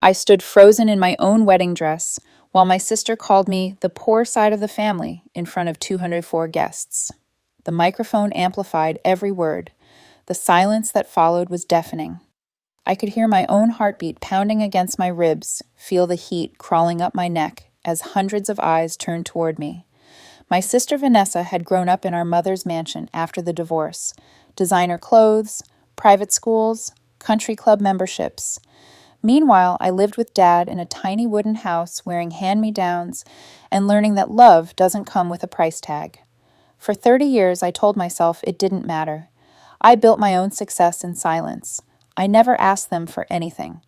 I stood frozen in my own wedding dress while my sister called me the poor side of the family in front of 204 guests. The microphone amplified every word. The silence that followed was deafening. I could hear my own heartbeat pounding against my ribs, feel the heat crawling up my neck as hundreds of eyes turned toward me. My sister Vanessa had grown up in our mother's mansion after the divorce. Designer clothes, private schools, country club memberships. Meanwhile, I lived with Dad in a tiny wooden house wearing hand-me-downs and learning that love doesn't come with a price tag. For 30 years, I told myself it didn't matter. I built my own success in silence. I never asked them for anything.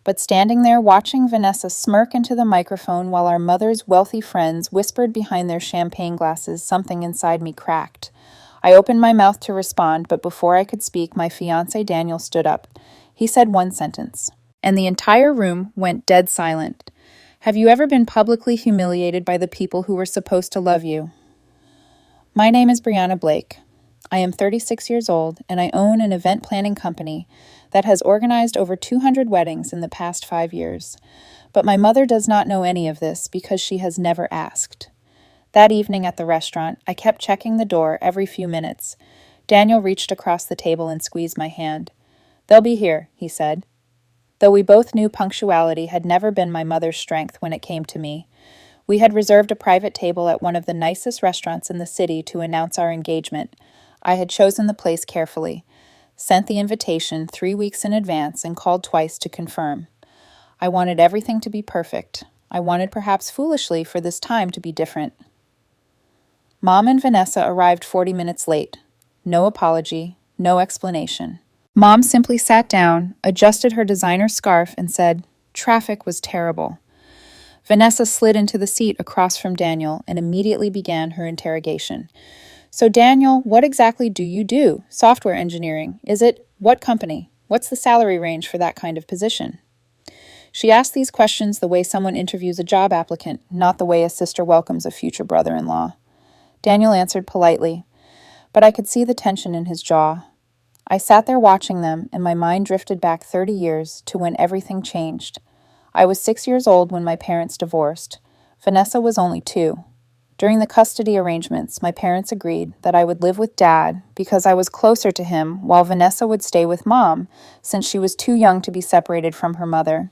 But standing there watching Vanessa smirk into the microphone while our mother's wealthy friends whispered behind their champagne glasses, something inside me cracked. I opened my mouth to respond, but before I could speak, my fiancé Daniel stood up. He said one sentence, and the entire room went dead silent. Have you ever been publicly humiliated by the people who were supposed to love you? My name is Brianna Blake. I am 36 years old, and I own an event planning company that has organized over 200 weddings in the past 5 years. But my mother does not know any of this because she has never asked. That evening at the restaurant, I kept checking the door every few minutes. Daniel reached across the table and squeezed my hand. "They'll be here," he said. Though we both knew punctuality had never been my mother's strength when it came to me. We had reserved a private table at one of the nicest restaurants in the city to announce our engagement. I had chosen the place carefully, sent the invitation 3 weeks in advance, and called twice to confirm. I wanted everything to be perfect. I wanted, perhaps foolishly, for this time to be different. Mom and Vanessa arrived 40 minutes late. No apology, no explanation. Mom simply sat down, adjusted her designer scarf, and said, "Traffic was terrible." Vanessa slid into the seat across from Daniel and immediately began her interrogation. "So Daniel, what exactly do you do? Software engineering, is it? What company? What's the salary range for that kind of position?" She asked these questions the way someone interviews a job applicant, not the way a sister welcomes a future brother-in-law. Daniel answered politely, but I could see the tension in his jaw. I sat there watching them, and my mind drifted back 30 years to when everything changed. I was 6 years old when my parents divorced. Vanessa was only 2. During the custody arrangements, my parents agreed that I would live with Dad because I was closer to him while Vanessa would stay with Mom since she was too young to be separated from her mother.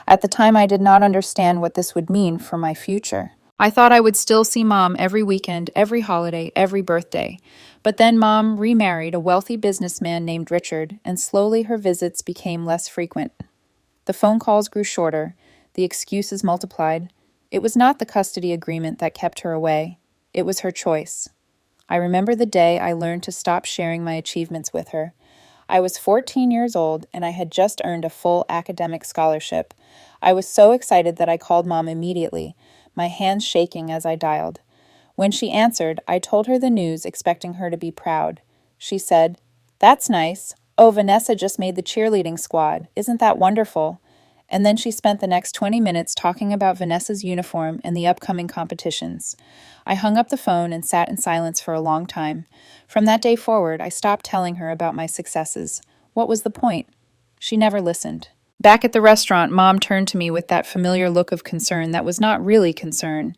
At the time, I did not understand what this would mean for my future. I thought I would still see Mom every weekend, every holiday, every birthday. But then Mom remarried a wealthy businessman named Richard, and slowly her visits became less frequent. The phone calls grew shorter, the excuses multiplied. It was not the custody agreement that kept her away. It was her choice. I remember the day I learned to stop sharing my achievements with her. I was 14 years old, and I had just earned a full academic scholarship. I was so excited that I called Mom immediately, my hands shaking as I dialed. When she answered, I told her the news, expecting her to be proud. She said, "That's nice. Oh, Vanessa just made the cheerleading squad. Isn't that wonderful?" And then she spent the next 20 minutes talking about Vanessa's uniform and the upcoming competitions. I hung up the phone and sat in silence for a long time. From that day forward, I stopped telling her about my successes. What was the point? She never listened. Back at the restaurant, Mom turned to me with that familiar look of concern that was not really concern.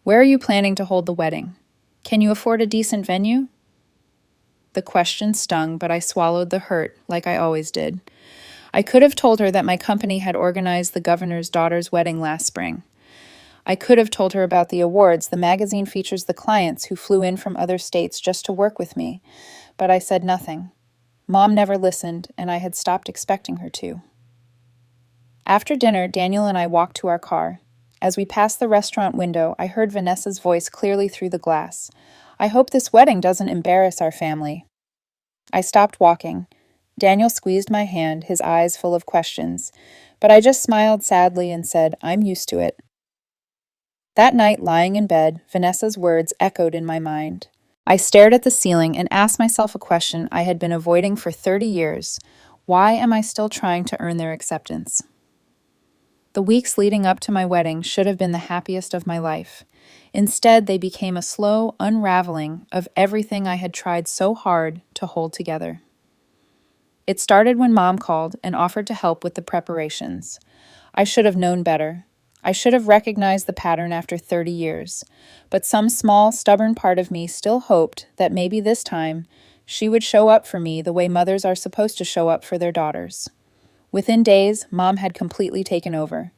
"Where are you planning to hold the wedding? Can you afford a decent venue?" The question stung, but I swallowed the hurt, like I always did. I could have told her that my company had organized the governor's daughter's wedding last spring. I could have told her about the awards. The magazine features the clients who flew in from other states just to work with me, but I said nothing. Mom never listened, and I had stopped expecting her to. After dinner, Daniel and I walked to our car. As we passed the restaurant window, I heard Vanessa's voice clearly through the glass. "I hope this wedding doesn't embarrass our family." I stopped walking. Daniel squeezed my hand, his eyes full of questions, but I just smiled sadly and said, "I'm used to it." That night, lying in bed, Vanessa's words echoed in my mind. I stared at the ceiling and asked myself a question I had been avoiding for 30 years. Why am I still trying to earn their acceptance? The weeks leading up to my wedding should have been the happiest of my life. Instead, they became a slow unraveling of everything I had tried so hard to hold together. It started when Mom called and offered to help with the preparations. I should have known better. I should have recognized the pattern after 30 years. But some small, stubborn part of me still hoped that maybe this time she would show up for me the way mothers are supposed to show up for their daughters. Within days, Mom had completely taken over.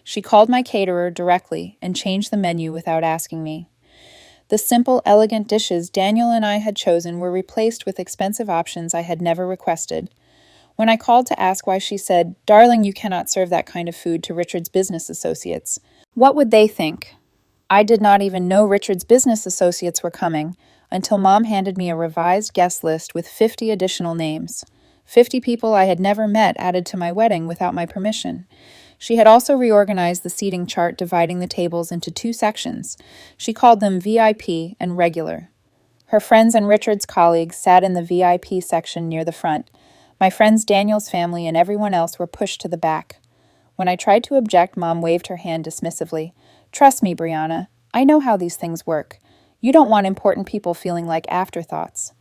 She called my caterer directly and changed the menu without asking me. The simple, elegant dishes Daniel and I had chosen were replaced with expensive options I had never requested. When I called to ask why, she said, "Darling, you cannot serve that kind of food to Richard's business associates." What would they think? I did not even know Richard's business associates were coming until Mom handed me a revised guest list with 50 additional names. 50 people I had never met added to my wedding without my permission. She had also reorganized the seating chart, dividing the tables into 2 sections. She called them VIP and regular. Her friends and Richard's colleagues sat in the VIP section near the front. My friends Daniel's family and everyone else were pushed to the back. When I tried to object, Mom waved her hand dismissively. "Trust me, Brianna. I know how these things work. You don't want important people feeling like afterthoughts."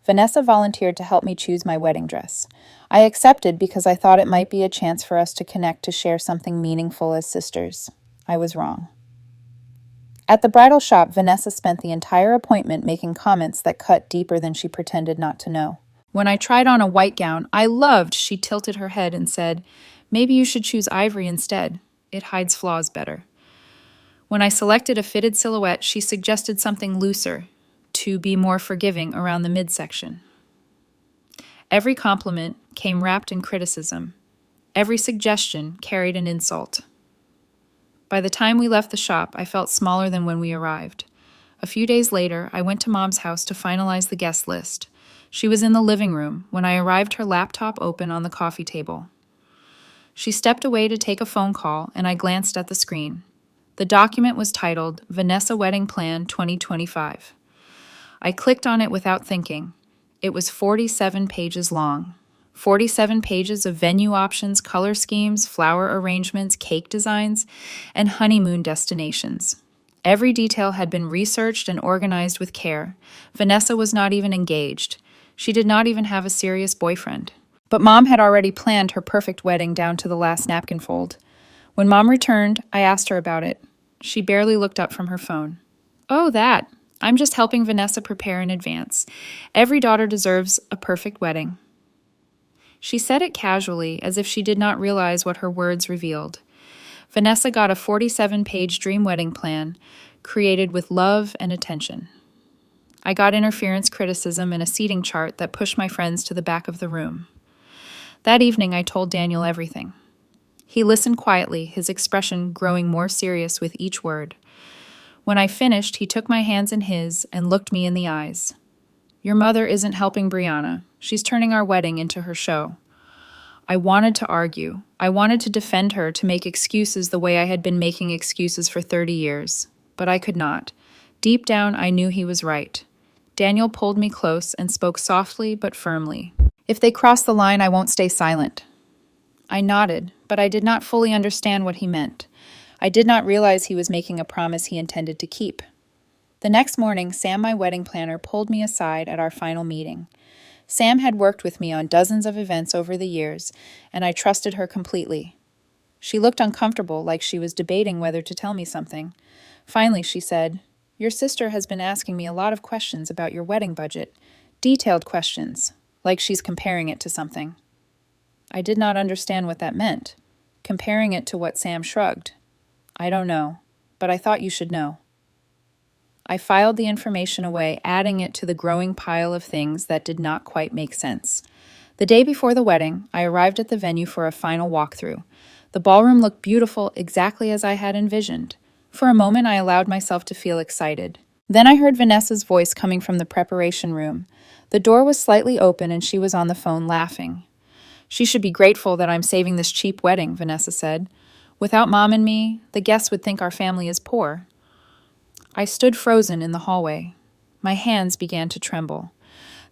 Vanessa volunteered to help me choose my wedding dress. I accepted because I thought it might be a chance for us to connect, to share something meaningful as sisters. I was wrong. At the bridal shop, Vanessa spent the entire appointment making comments that cut deeper than she pretended not to know. When I tried on a white gown I loved, she tilted her head and said, "Maybe you should choose ivory instead. It hides flaws better." When I selected a fitted silhouette, she suggested something looser, to be more forgiving around the midsection. Every compliment came wrapped in criticism. Every suggestion carried an insult. By the time we left the shop, I felt smaller than when we arrived. A few days later, I went to Mom's house to finalize the guest list. She was in the living room. When I arrived, her laptop open on the coffee table. She stepped away to take a phone call, and I glanced at the screen. The document was titled Vanessa Wedding Plan 2025. I clicked on it without thinking. It was 47 pages long. 47 pages of venue options, color schemes, flower arrangements, cake designs, and honeymoon destinations. Every detail had been researched and organized with care. Vanessa was not even engaged. She did not even have a serious boyfriend. But Mom had already planned her perfect wedding down to the last napkin fold. When Mom returned, I asked her about it. She barely looked up from her phone. "Oh, that. I'm just helping Vanessa prepare in advance. Every daughter deserves a perfect wedding." She said it casually, as if she did not realize what her words revealed. Vanessa got a 47-page dream wedding plan, created with love and attention. I got interference, criticism, and a seating chart that pushed my friends to the back of the room. That evening, I told Daniel everything. He listened quietly, his expression growing more serious with each word. When I finished, he took my hands in his and looked me in the eyes. "Your mother isn't helping Brianna. She's turning our wedding into her show." I wanted to argue. I wanted to defend her, to make excuses the way I had been making excuses for 30 years. But I could not. Deep down, I knew he was right. Daniel pulled me close and spoke softly but firmly. "If they cross the line, I won't stay silent." I nodded, but I did not fully understand what he meant. I did not realize he was making a promise he intended to keep. The next morning, Sam, my wedding planner, pulled me aside at our final meeting. Sam had worked with me on dozens of events over the years, and I trusted her completely. She looked uncomfortable, like she was debating whether to tell me something. Finally, she said, "Your sister has been asking me a lot of questions about your wedding budget. Detailed questions, like she's comparing it to something." I did not understand what that meant. Comparing it to what? Sam shrugged. "I don't know, but I thought you should know." I filed the information away, adding it to the growing pile of things that did not quite make sense. The day before the wedding, I arrived at the venue for a final walkthrough. The ballroom looked beautiful, exactly as I had envisioned. For a moment, I allowed myself to feel excited. Then I heard Vanessa's voice coming from the preparation room. The door was slightly open and she was on the phone laughing. "She should be grateful that I'm saving this cheap wedding," Vanessa said. "Without Mom and me, the guests would think our family is poor." I stood frozen in the hallway. My hands began to tremble.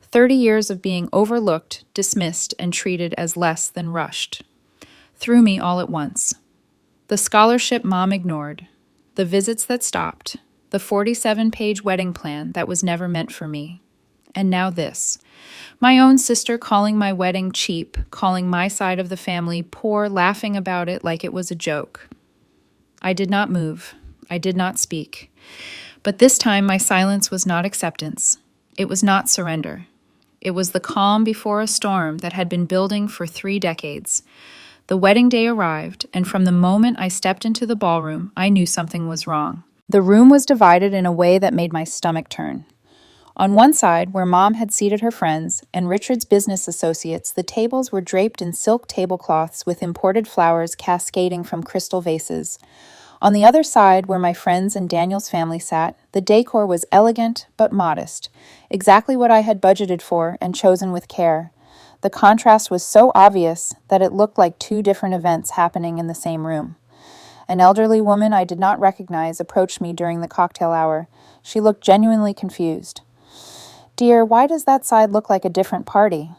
30 years of being overlooked, dismissed, and treated as less than rushed threw me all at once. The scholarship Mom ignored, the visits that stopped, the 47-page wedding plan that was never meant for me. And now this. My own sister calling my wedding cheap, calling my side of the family poor, laughing about it like it was a joke. I did not move. I did not speak. But this time my silence was not acceptance. It was not surrender. It was the calm before a storm that had been building for 3 decades. The wedding day arrived, and from the moment I stepped into the ballroom, I knew something was wrong. The room was divided in a way that made my stomach turn. On one side, where Mom had seated her friends and Richard's business associates, the tables were draped in silk tablecloths with imported flowers cascading from crystal vases. On the other side, where my friends and Daniel's family sat, the decor was elegant but modest, exactly what I had budgeted for and chosen with care. The contrast was so obvious that it looked like 2 different events happening in the same room. An elderly woman I did not recognize approached me during the cocktail hour. She looked genuinely confused. "Dear, why does that side look like a different party?"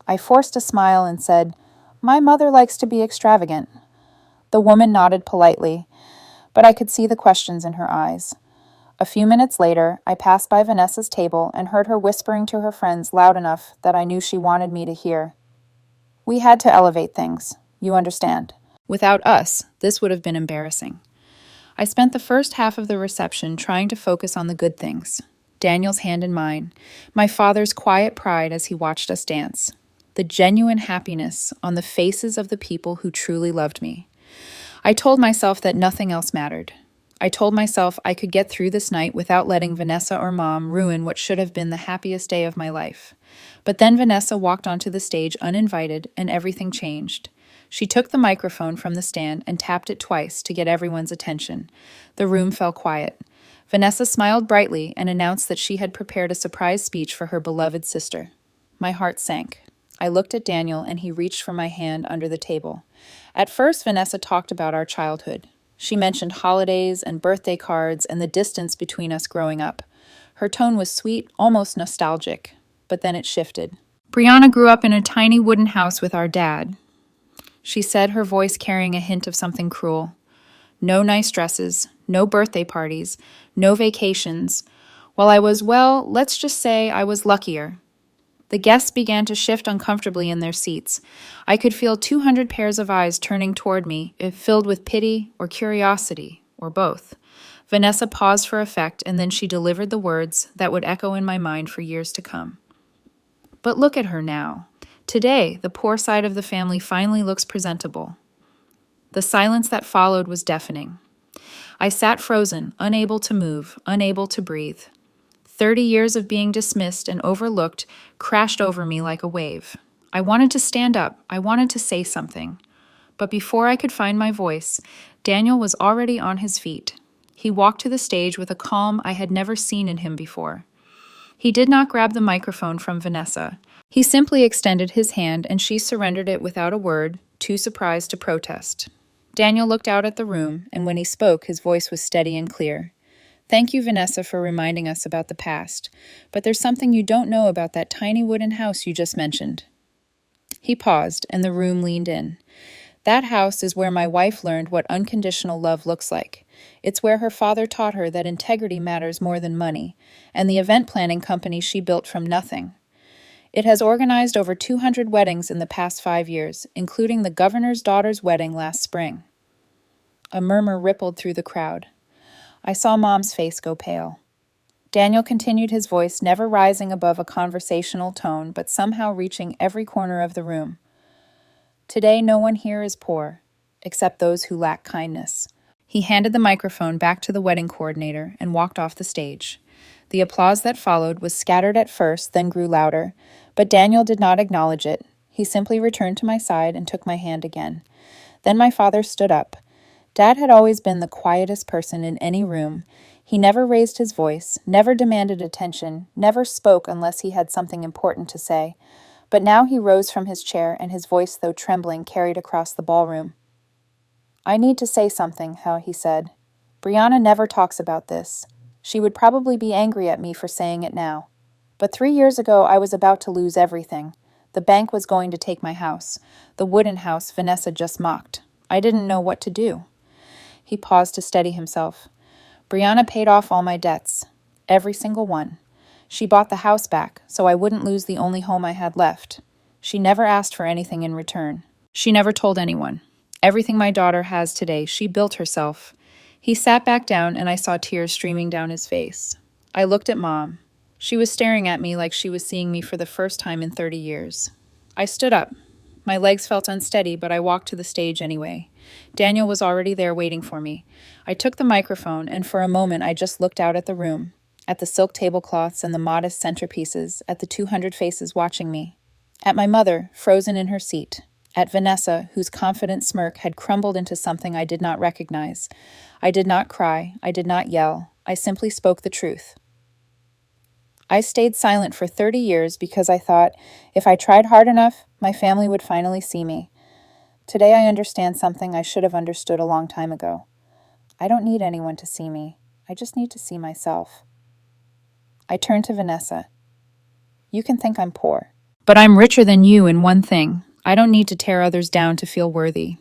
I forced a smile and said, "My mother likes to be extravagant." The woman nodded politely, but I could see the questions in her eyes. A few minutes later, I passed by Vanessa's table and heard her whispering to her friends loud enough that I knew she wanted me to hear. "We had to elevate things, you understand. Without us, this would have been embarrassing." I spent the first half of the reception trying to focus on the good things. Daniel's hand in mine, my father's quiet pride as he watched us dance, the genuine happiness on the faces of the people who truly loved me. I told myself that nothing else mattered. I told myself I could get through this night without letting Vanessa or Mom ruin what should have been the happiest day of my life. But then Vanessa walked onto the stage uninvited, and everything changed. She took the microphone from the stand and tapped it twice to get everyone's attention. The room fell quiet. Vanessa smiled brightly and announced that she had prepared a surprise speech for her beloved sister. My heart sank. I looked at Daniel, and he reached for my hand under the table. At first, Vanessa talked about our childhood. She mentioned holidays and birthday cards and the distance between us growing up. Her tone was sweet, almost nostalgic, but then it shifted. "Brianna grew up in a tiny wooden house with our dad," she said, her voice carrying a hint of something cruel. "No nice dresses, no birthday parties, no vacations. While I was, well, let's just say I was luckier." The guests began to shift uncomfortably in their seats. I could feel 200 pairs of eyes turning toward me, filled with pity or curiosity, or both. Vanessa paused for effect, and then she delivered the words that would echo in my mind for years to come. "But look at her now. Today, the poor side of the family finally looks presentable." The silence that followed was deafening. I sat frozen, unable to move, unable to breathe. 30 years of being dismissed and overlooked crashed over me like a wave. I wanted to stand up. I wanted to say something. But before I could find my voice, Daniel was already on his feet. He walked to the stage with a calm I had never seen in him before. He did not grab the microphone from Vanessa. He simply extended his hand, and she surrendered it without a word, too surprised to protest. Daniel looked out at the room, and when he spoke, his voice was steady and clear. "Thank you, Vanessa, for reminding us about the past. But there's something you don't know about that tiny wooden house you just mentioned." He paused, and the room leaned in. "That house is where my wife learned what unconditional love looks like. It's where her father taught her that integrity matters more than money, and the event planning company she built from nothing. It has organized over 200 weddings in the past 5 years, including the governor's daughter's wedding last spring." A murmur rippled through the crowd. I saw Mom's face go pale. Daniel continued, his voice never rising above a conversational tone, but somehow reaching every corner of the room. "Today, no one here is poor, except those who lack kindness." He handed the microphone back to the wedding coordinator and walked off the stage. The applause that followed was scattered at first, then grew louder, but Daniel did not acknowledge it. He simply returned to my side and took my hand again. Then my father stood up. Dad had always been the quietest person in any room. He never raised his voice, never demanded attention, never spoke unless he had something important to say. But now he rose from his chair, and his voice, though trembling, carried across the ballroom. "I need to say something," he said. "Brianna never talks about this. She would probably be angry at me for saying it now. But 3 years ago, I was about to lose everything. The bank was going to take my house, the wooden house Vanessa just mocked. I didn't know what to do." He paused to steady himself. "Brianna paid off all my debts. Every single one. She bought the house back, so I wouldn't lose the only home I had left. She never asked for anything in return. She never told anyone. Everything my daughter has today, she built herself. He sat back down, and I saw tears streaming down his face. I looked at Mom. She was staring at me like she was seeing me for the first time in 30 years. I stood up. My legs felt unsteady, but I walked to the stage anyway. Daniel was already there waiting for me. I took the microphone, and for a moment I just looked out at the room, at the silk tablecloths and the modest centerpieces, at the 200 faces watching me, at my mother, frozen in her seat, at Vanessa, whose confident smirk had crumbled into something I did not recognize. I did not cry. I did not yell. I simply spoke the truth. I stayed silent for 30 years because I thought, if I tried hard enough, my family would finally see me. Today I understand something I should have understood a long time ago. I don't need anyone to see me. I just need to see myself. I turned to Vanessa. You can think I'm poor, but I'm richer than you in one thing. I don't need to tear others down to feel worthy.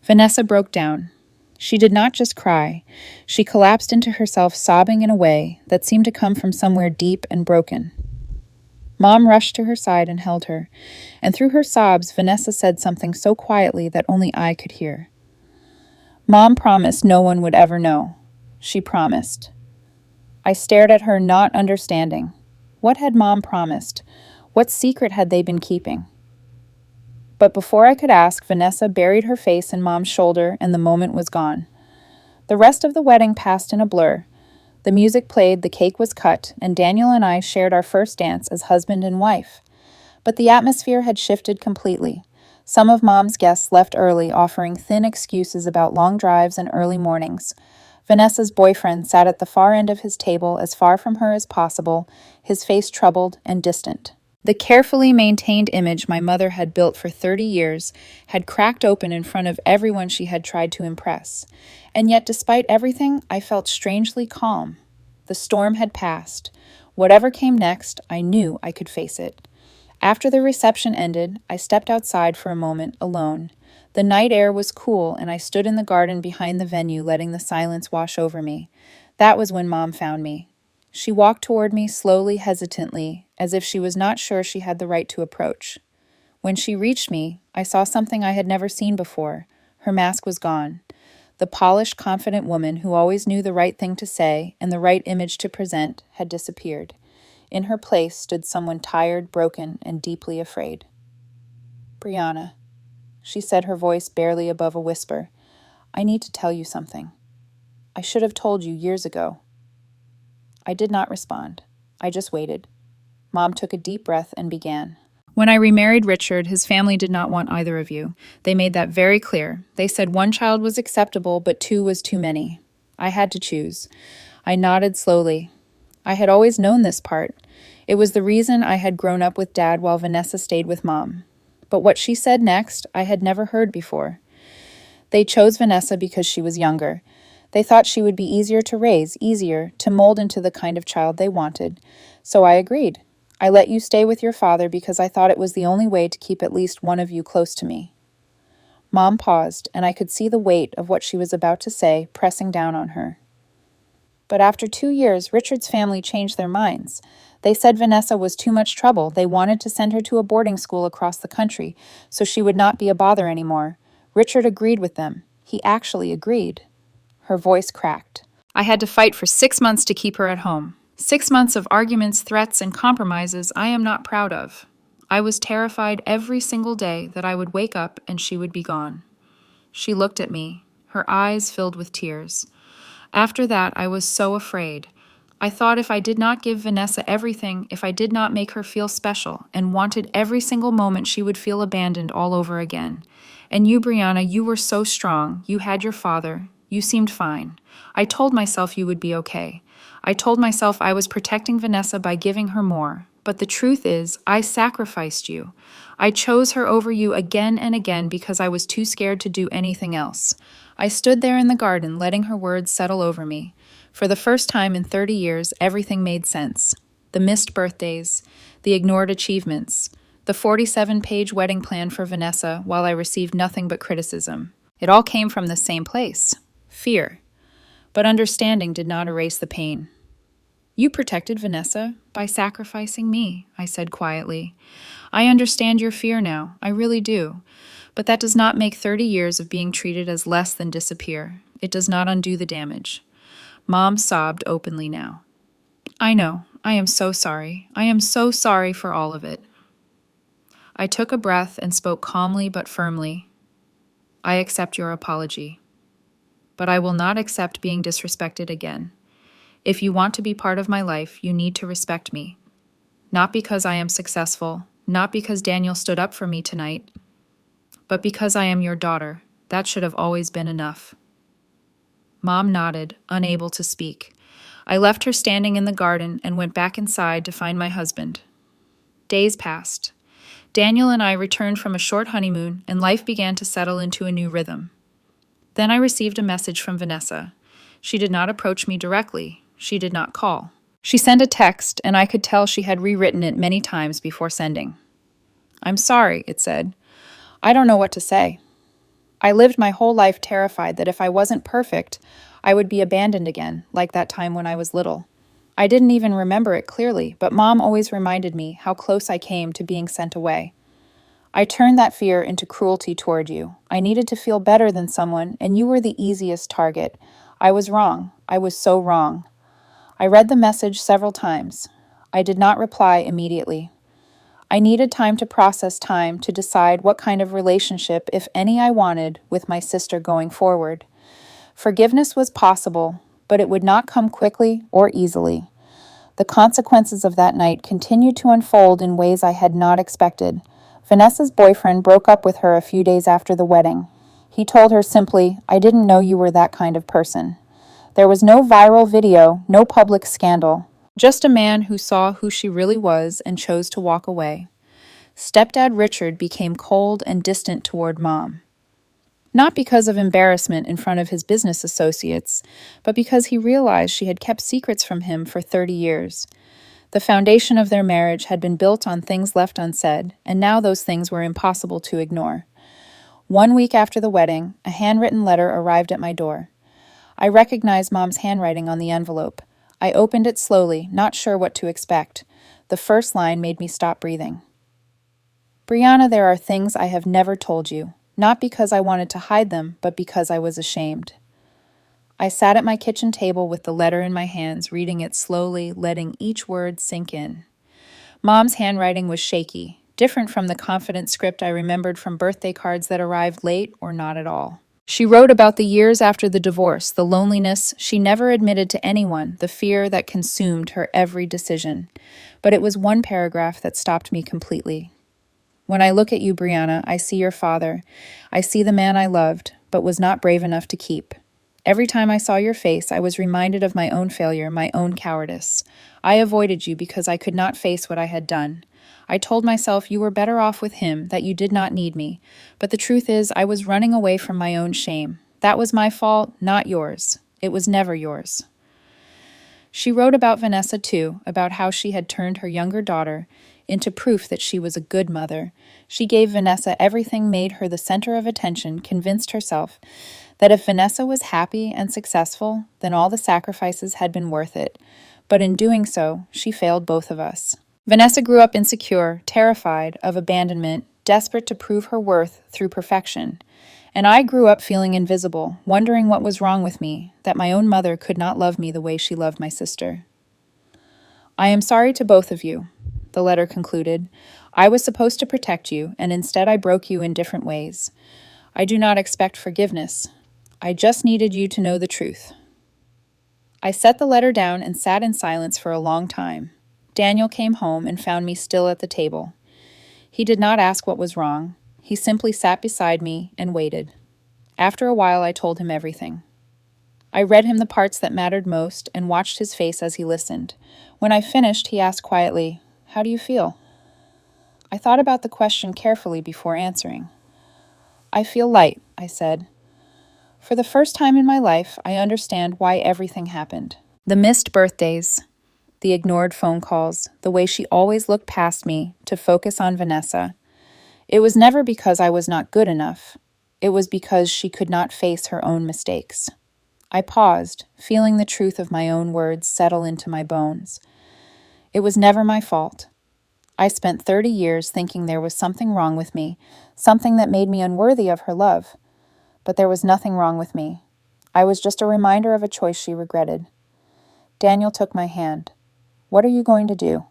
Vanessa broke down. She did not just cry. She collapsed into herself, sobbing in a way that seemed to come from somewhere deep and broken. Mom rushed to her side and held her, and through her sobs, Vanessa said something so quietly that only I could hear. Mom promised no one would ever know. She promised. I stared at her, not understanding. What had Mom promised? What secret had they been keeping? But before I could ask, Vanessa buried her face in Mom's shoulder, and the moment was gone. The rest of the wedding passed in a blur. The music played, the cake was cut, and Daniel and I shared our first dance as husband and wife. But the atmosphere had shifted completely. Some of Mom's guests left early, offering thin excuses about long drives and early mornings. Vanessa's boyfriend sat at the far end of his table, as far from her as possible, his face troubled and distant. The carefully maintained image my mother had built for 30 years had cracked open in front of everyone she had tried to impress. And yet, despite everything, I felt strangely calm. The storm had passed. Whatever came next, I knew I could face it. After the reception ended, I stepped outside for a moment, alone. The night air was cool, and I stood in the garden behind the venue, letting the silence wash over me. That was when Mom found me. She walked toward me slowly, hesitantly, as if she was not sure she had the right to approach. When she reached me, I saw something I had never seen before. Her mask was gone. The polished, confident woman who always knew the right thing to say and the right image to present had disappeared. In her place stood someone tired, broken, and deeply afraid. "Brianna," she said, her voice barely above a whisper, "I need to tell you something. I should have told you years ago." I did not respond. I just waited. Mom took a deep breath and began. "When I remarried Richard, his family did not want either of you. They made that very clear. They said one child was acceptable, but two was too many. I had to choose." I nodded slowly. I had always known this part. It was the reason I had grown up with Dad while Vanessa stayed with Mom. But what she said next, I had never heard before. They chose Vanessa because she was younger. They thought she would be easier to raise, easier to mold into the kind of child they wanted. So I agreed. I let you stay with your father because I thought it was the only way to keep at least one of you close to me. Mom paused, and I could see the weight of what she was about to say pressing down on her. But after 2 years, Richard's family changed their minds. They said Vanessa was too much trouble. They wanted to send her to a boarding school across the country so she would not be a bother anymore. Richard agreed with them. He actually agreed. Her voice cracked. I had to fight for 6 months to keep her at home. 6 months of arguments, threats, and compromises I am not proud of. I was terrified every single day that I would wake up and she would be gone. She looked at me, her eyes filled with tears. After that, I was so afraid. I thought if I did not give Vanessa everything, if I did not make her feel special, and wanted every single moment, she would feel abandoned all over again. And you, Brianna, you were so strong. You had your father. You seemed fine. I told myself you would be okay. I told myself I was protecting Vanessa by giving her more. But the truth is, I sacrificed you. I chose her over you again and again because I was too scared to do anything else. I stood there in the garden, letting her words settle over me. For the first time in 30 years, everything made sense. The missed birthdays, the ignored achievements, the 47-page wedding plan for Vanessa, while I received nothing but criticism. It all came from the same place. Fear. But understanding did not erase the pain. You protected Vanessa by sacrificing me, I said quietly. I understand your fear now, I really do. But that does not make 30 years of being treated as less than disappear. It does not undo the damage. Mom sobbed openly now. I know. I am so sorry. I am so sorry for all of it. I took a breath and spoke calmly but firmly. I accept your apology. But I will not accept being disrespected again. If you want to be part of my life, you need to respect me. Not because I am successful, not because Daniel stood up for me tonight, but because I am your daughter. That should have always been enough. Mom nodded, unable to speak. I left her standing in the garden and went back inside to find my husband. Days passed. Daniel and I returned from a short honeymoon, and life began to settle into a new rhythm. Then I received a message from Vanessa. She did not approach me directly. She did not call. She sent a text, and I could tell she had rewritten it many times before sending. I'm sorry, it said. I don't know what to say. I lived my whole life terrified that if I wasn't perfect, I would be abandoned again, like that time when I was little. I didn't even remember it clearly, but Mom always reminded me how close I came to being sent away. I turned that fear into cruelty toward you. I needed to feel better than someone, and you were the easiest target. I was wrong. I was so wrong. I read the message several times. I did not reply immediately. I needed time to process, time to decide what kind of relationship, if any, I wanted with my sister going forward. Forgiveness was possible, but it would not come quickly or easily. The consequences of that night continued to unfold in ways I had not expected. Vanessa's boyfriend broke up with her a few days after the wedding. He told her simply, "I didn't know you were that kind of person." There was no viral video, no public scandal. Just a man who saw who she really was and chose to walk away. Stepdad Richard became cold and distant toward Mom. Not because of embarrassment in front of his business associates, but because he realized she had kept secrets from him for 30 years. The foundation of their marriage had been built on things left unsaid, and now those things were impossible to ignore. 1 week after the wedding, a handwritten letter arrived at my door. I recognized Mom's handwriting on the envelope. I opened it slowly, not sure what to expect. The first line made me stop breathing. Brianna, there are things I have never told you, not because I wanted to hide them, but because I was ashamed. I sat at my kitchen table with the letter in my hands, reading it slowly, letting each word sink in. Mom's handwriting was shaky, different from the confident script I remembered from birthday cards that arrived late or not at all. She wrote about the years after the divorce, the loneliness she never admitted to anyone, the fear that consumed her every decision. But it was one paragraph that stopped me completely. When I look at you, Brianna, I see your father. I see the man I loved, but was not brave enough to keep. Every time I saw your face, I was reminded of my own failure, my own cowardice. I avoided you because I could not face what I had done. I told myself you were better off with him, that you did not need me. But the truth is, I was running away from my own shame. That was my fault, not yours. It was never yours. She wrote about Vanessa too, about how she had turned her younger daughter into proof that she was a good mother. She gave Vanessa everything, made her the center of attention, convinced herself that if Vanessa was happy and successful, then all the sacrifices had been worth it. But in doing so, she failed both of us. Vanessa grew up insecure, terrified of abandonment, desperate to prove her worth through perfection. And I grew up feeling invisible, wondering what was wrong with me, that my own mother could not love me the way she loved my sister. I am sorry to both of you, the letter concluded. I was supposed to protect you, and instead I broke you in different ways. I do not expect forgiveness. I just needed you to know the truth. I set the letter down and sat in silence for a long time. Daniel came home and found me still at the table. He did not ask what was wrong. He simply sat beside me and waited. After a while, I told him everything. I read him the parts that mattered most and watched his face as he listened. When I finished, he asked quietly, "How do you feel?" I thought about the question carefully before answering. "I feel light," I said. For the first time in my life, I understand why everything happened. The missed birthdays, the ignored phone calls, the way she always looked past me to focus on Vanessa. It was never because I was not good enough. It was because she could not face her own mistakes. I paused, feeling the truth of my own words settle into my bones. It was never my fault. I spent 30 years thinking there was something wrong with me, something that made me unworthy of her love. But there was nothing wrong with me. I was just a reminder of a choice she regretted. Daniel took my hand. "What are you going to do?"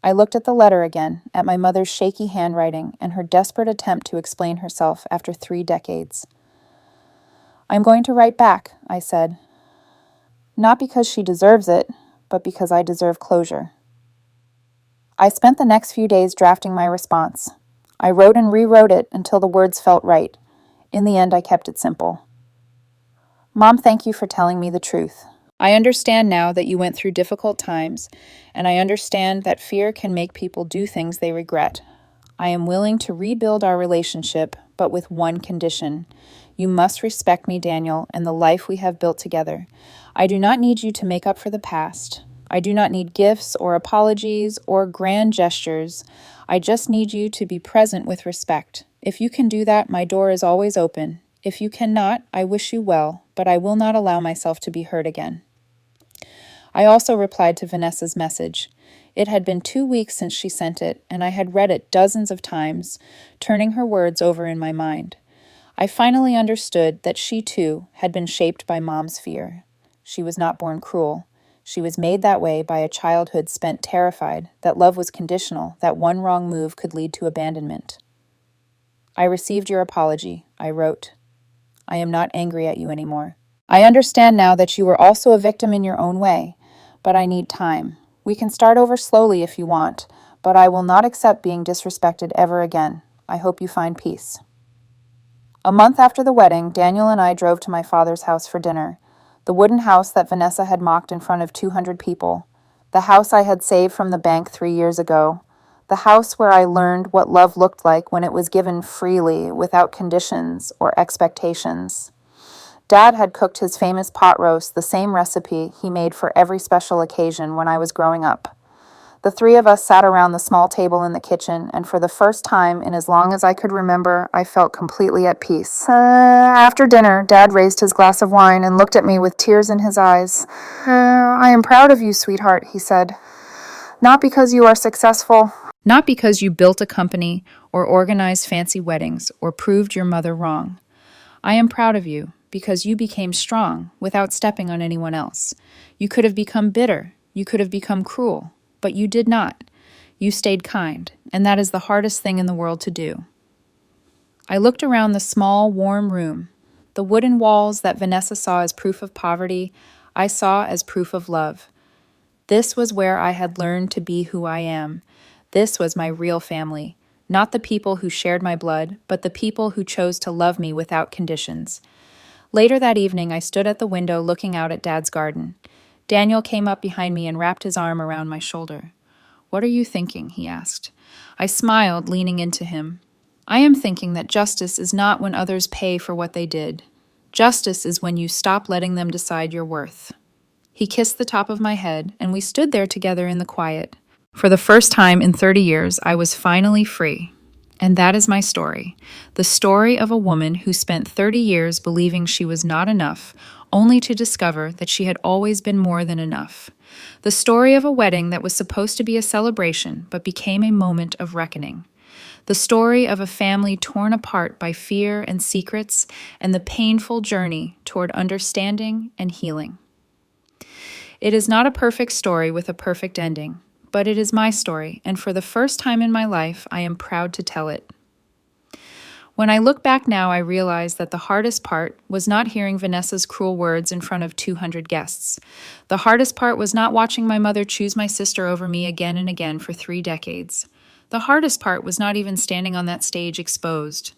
I looked at the letter again, at my mother's shaky handwriting and her desperate attempt to explain herself after 3 decades. "I'm going to write back," I said. "Not because she deserves it, but because I deserve closure." I spent the next few days drafting my response. I wrote and rewrote it until the words felt right. In the end, I kept it simple. "Mom, thank you for telling me the truth. I understand now that you went through difficult times, and I understand that fear can make people do things they regret. I am willing to rebuild our relationship, but with one condition. You must respect me, Daniel, and the life we have built together. I do not need you to make up for the past. I do not need gifts or apologies or grand gestures. I just need you to be present with respect. If you can do that, my door is always open. If you cannot, I wish you well, but I will not allow myself to be hurt again." I also replied to Vanessa's message. It had been 2 weeks since she sent it, and I had read it dozens of times, turning her words over in my mind. I finally understood that she, too, had been shaped by Mom's fear. She was not born cruel. She was made that way by a childhood spent terrified that love was conditional, that one wrong move could lead to abandonment. "I received your apology," I wrote. "I am not angry at you anymore. I understand now that you were also a victim in your own way, but I need time. We can start over slowly if you want, but I will not accept being disrespected ever again. I hope you find peace." A month after the wedding, Daniel and I drove to my father's house for dinner. The wooden house that Vanessa had mocked in front of 200 people. The house I had saved from the bank 3 years ago. The house where I learned what love looked like when it was given freely, without conditions or expectations. Dad had cooked his famous pot roast, the same recipe he made for every special occasion when I was growing up. The 3 of us sat around the small table in the kitchen, and for the first time in as long as I could remember, I felt completely at peace. After dinner, Dad raised his glass of wine and looked at me with tears in his eyes. "I am proud of you, sweetheart," he said. "Not because you are successful, not because you built a company or organized fancy weddings or proved your mother wrong. I am proud of you because you became strong without stepping on anyone else. You could have become bitter. You could have become cruel. But you did not. You stayed kind, and that is the hardest thing in the world to do." I looked around the small, warm room. The wooden walls that Vanessa saw as proof of poverty, I saw as proof of love. This was where I had learned to be who I am. This was my real family. Not the people who shared my blood, but the people who chose to love me without conditions. Later that evening, I stood at the window looking out at Dad's garden. Daniel came up behind me and wrapped his arm around my shoulder. "What are you thinking?" he asked. I smiled, leaning into him. "I am thinking that justice is not when others pay for what they did. Justice is when you stop letting them decide your worth." He kissed the top of my head, and we stood there together in the quiet. For the first time in 30 years, I was finally free. And that is my story. The story of a woman who spent 30 years believing she was not enough, only to discover that she had always been more than enough. The story of a wedding that was supposed to be a celebration, but became a moment of reckoning. The story of a family torn apart by fear and secrets, and the painful journey toward understanding and healing. It is not a perfect story with a perfect ending, but it is my story, and for the first time in my life, I am proud to tell it. When I look back now, I realize that the hardest part was not hearing Vanessa's cruel words in front of 200 guests. The hardest part was not watching my mother choose my sister over me again and again for 3 decades. The hardest part was not even standing on that stage exposed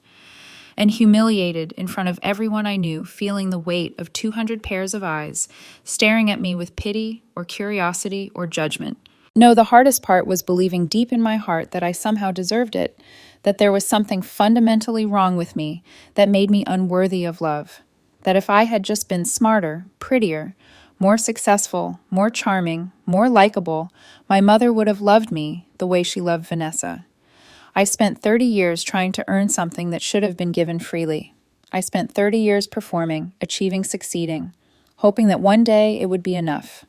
and humiliated in front of everyone I knew, feeling the weight of 200 pairs of eyes staring at me with pity or curiosity or judgment. No, the hardest part was believing deep in my heart that I somehow deserved it, that there was something fundamentally wrong with me that made me unworthy of love, that if I had just been smarter, prettier, more successful, more charming, more likable, my mother would have loved me the way she loved Vanessa. I spent 30 years trying to earn something that should have been given freely. I spent 30 years performing, achieving, succeeding, hoping that one day it would be enough.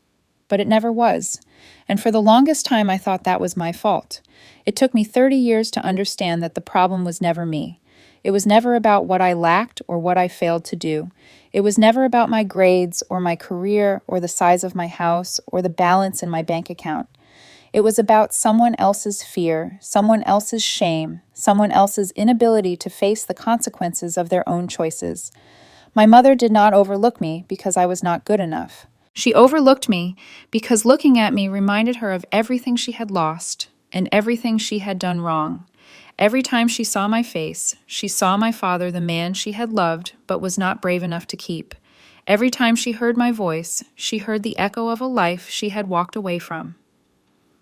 But it never was. And for the longest time, I thought that was my fault. It took me 30 years to understand that the problem was never me. It was never about what I lacked or what I failed to do. It was never about my grades or my career or the size of my house or the balance in my bank account. It was about someone else's fear, someone else's shame, someone else's inability to face the consequences of their own choices. My mother did not overlook me because I was not good enough. She overlooked me because looking at me reminded her of everything she had lost and everything she had done wrong. Every time she saw my face, she saw my father, the man she had loved but was not brave enough to keep. Every time she heard my voice, she heard the echo of a life she had walked away from.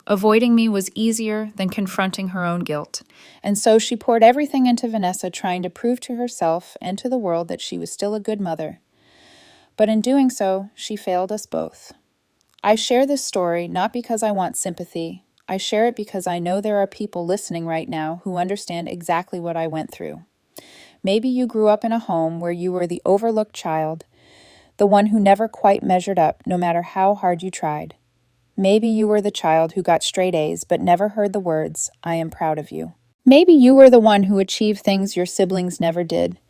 Avoiding me was easier than confronting her own guilt, and so she poured everything into Vanessa, trying to prove to herself and to the world that she was still a good mother. But in doing so, she failed us both. I share this story not because I want sympathy. I share it because I know there are people listening right now who understand exactly what I went through. Maybe you grew up in a home where you were the overlooked child, the one who never quite measured up no matter how hard you tried. Maybe you were the child who got straight A's but never heard the words, "I am proud of you." Maybe you were the one who achieved things your siblings never did.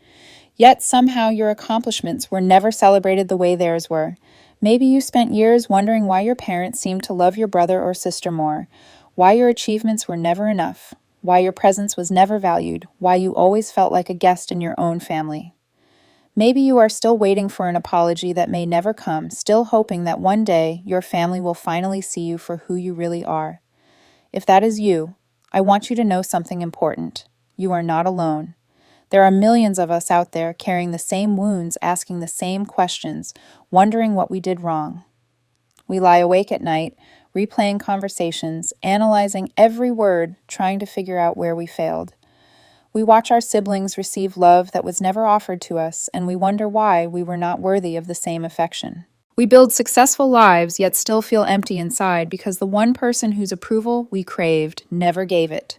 Yet somehow your accomplishments were never celebrated the way theirs were. Maybe you spent years wondering why your parents seemed to love your brother or sister more, why your achievements were never enough, why your presence was never valued, why you always felt like a guest in your own family. Maybe you are still waiting for an apology that may never come, still hoping that one day your family will finally see you for who you really are. If that is you, I want you to know something important. You are not alone. There are millions of us out there carrying the same wounds, asking the same questions, wondering what we did wrong. We lie awake at night, replaying conversations, analyzing every word, trying to figure out where we failed. We watch our siblings receive love that was never offered to us, and we wonder why we were not worthy of the same affection. We build successful lives, yet still feel empty inside because the one person whose approval we craved never gave it.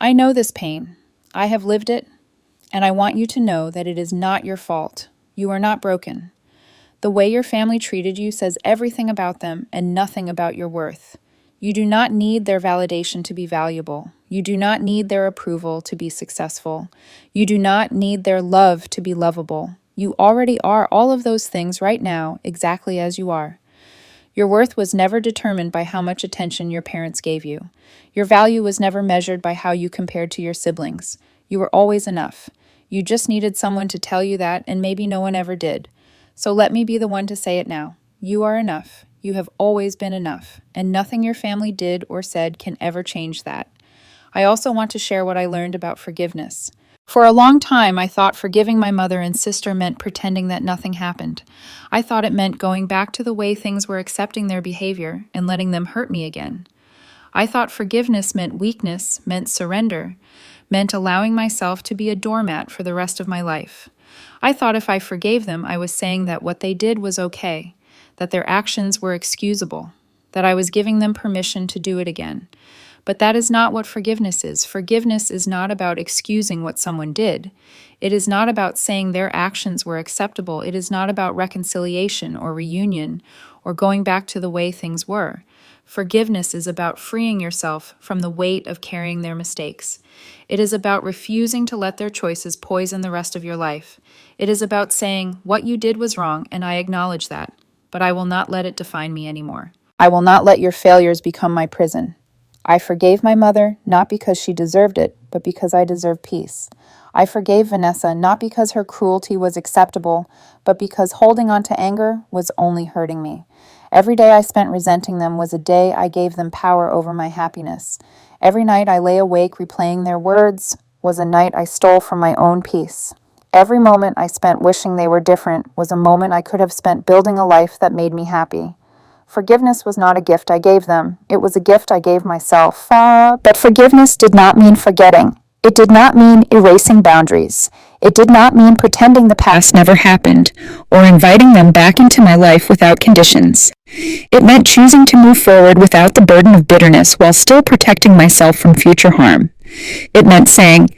I know this pain. I have lived it, and I want you to know that it is not your fault. You are not broken. The way your family treated you says everything about them and nothing about your worth. You do not need their validation to be valuable. You do not need their approval to be successful. You do not need their love to be lovable. You already are all of those things right now, exactly as you are. Your worth was never determined by how much attention your parents gave you. Your value was never measured by how you compared to your siblings. You were always enough. You just needed someone to tell you that, and maybe no one ever did. So let me be the one to say it now. You are enough. You have always been enough, and nothing your family did or said can ever change that. I also want to share what I learned about forgiveness. For a long time, I thought forgiving my mother and sister meant pretending that nothing happened. I thought it meant going back to the way things were, accepting their behavior and letting them hurt me again. I thought forgiveness meant weakness, meant surrender, meant allowing myself to be a doormat for the rest of my life. I thought if I forgave them, I was saying that what they did was okay, that their actions were excusable, that I was giving them permission to do it again. But that is not what forgiveness is. Forgiveness is not about excusing what someone did. It is not about saying their actions were acceptable. It is not about reconciliation or reunion or going back to the way things were. Forgiveness is about freeing yourself from the weight of carrying their mistakes. It is about refusing to let their choices poison the rest of your life. It is about saying, what you did was wrong, and I acknowledge that, but I will not let it define me anymore. I will not let your failures become my prison. I forgave my mother, not because she deserved it, but because I deserve peace. I forgave Vanessa, not because her cruelty was acceptable, but because holding on to anger was only hurting me. Every day I spent resenting them was a day I gave them power over my happiness. Every night I lay awake replaying their words was a night I stole from my own peace. Every moment I spent wishing they were different was a moment I could have spent building a life that made me happy. Forgiveness was not a gift I gave them. It was a gift I gave myself. But forgiveness did not mean forgetting. It did not mean erasing boundaries. It did not mean pretending the past never happened or inviting them back into my life without conditions. It meant choosing to move forward without the burden of bitterness while still protecting myself from future harm. It meant saying,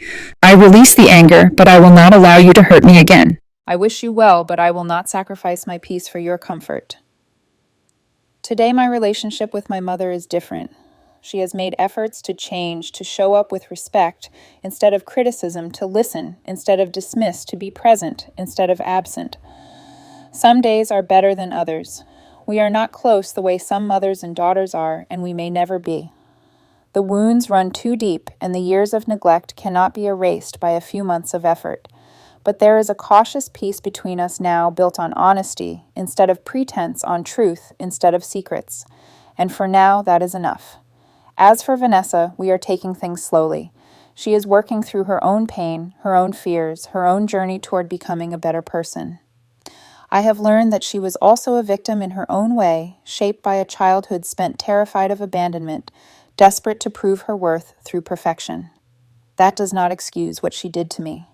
I release the anger, but I will not allow you to hurt me again. I wish you well, but I will not sacrifice my peace for your comfort. Today, my relationship with my mother is different. She has made efforts to change, to show up with respect instead of criticism, to listen instead of dismiss, to be present instead of absent. Some days are better than others. We are not close the way some mothers and daughters are, and we may never be. The wounds run too deep, and the years of neglect cannot be erased by a few months of effort. But there is a cautious peace between us now built on honesty instead of pretense, on truth instead of secrets. And for now, that is enough. As for Vanessa, we are taking things slowly. She is working through her own pain, her own fears, her own journey toward becoming a better person. I have learned that she was also a victim in her own way, shaped by a childhood spent terrified of abandonment, desperate to prove her worth through perfection. That does not excuse what she did to me,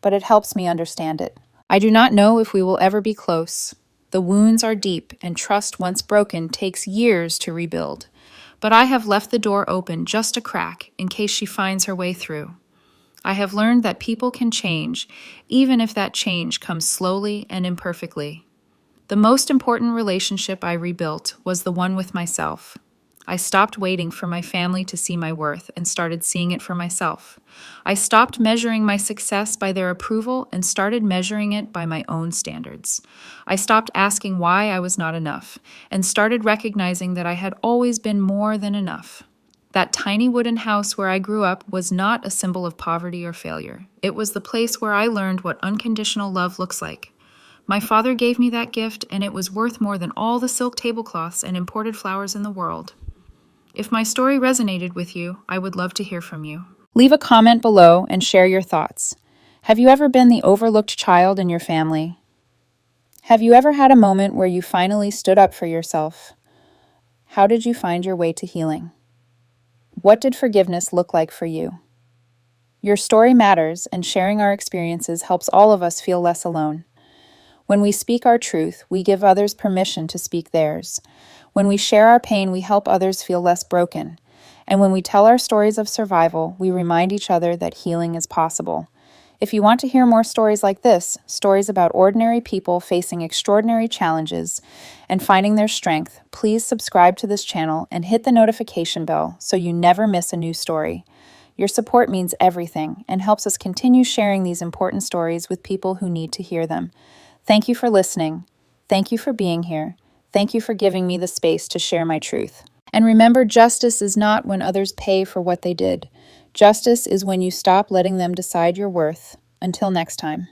but it helps me understand it. I do not know if we will ever be close. The wounds are deep, and trust once broken takes years to rebuild. But I have left the door open just a crack in case she finds her way through. I have learned that people can change, even if that change comes slowly and imperfectly. The most important relationship I rebuilt was the one with myself. I stopped waiting for my family to see my worth and started seeing it for myself. I stopped measuring my success by their approval and started measuring it by my own standards. I stopped asking why I was not enough and started recognizing that I had always been more than enough. That tiny wooden house where I grew up was not a symbol of poverty or failure. It was the place where I learned what unconditional love looks like. My father gave me that gift, and it was worth more than all the silk tablecloths and imported flowers in the world. If my story resonated with you, I would love to hear from you. Leave a comment below and share your thoughts. Have you ever been the overlooked child in your family? Have you ever had a moment where you finally stood up for yourself? How did you find your way to healing? What did forgiveness look like for you? Your story matters, and sharing our experiences helps all of us feel less alone. When we speak our truth, we give others permission to speak theirs. When we share our pain, we help others feel less broken. And when we tell our stories of survival, we remind each other that healing is possible. If you want to hear more stories like this, stories about ordinary people facing extraordinary challenges and finding their strength, please subscribe to this channel and hit the notification bell so you never miss a new story. Your support means everything and helps us continue sharing these important stories with people who need to hear them. Thank you for listening. Thank you for being here. Thank you for giving me the space to share my truth. And remember, justice is not when others pay for what they did. Justice is when you stop letting them decide your worth. Until next time.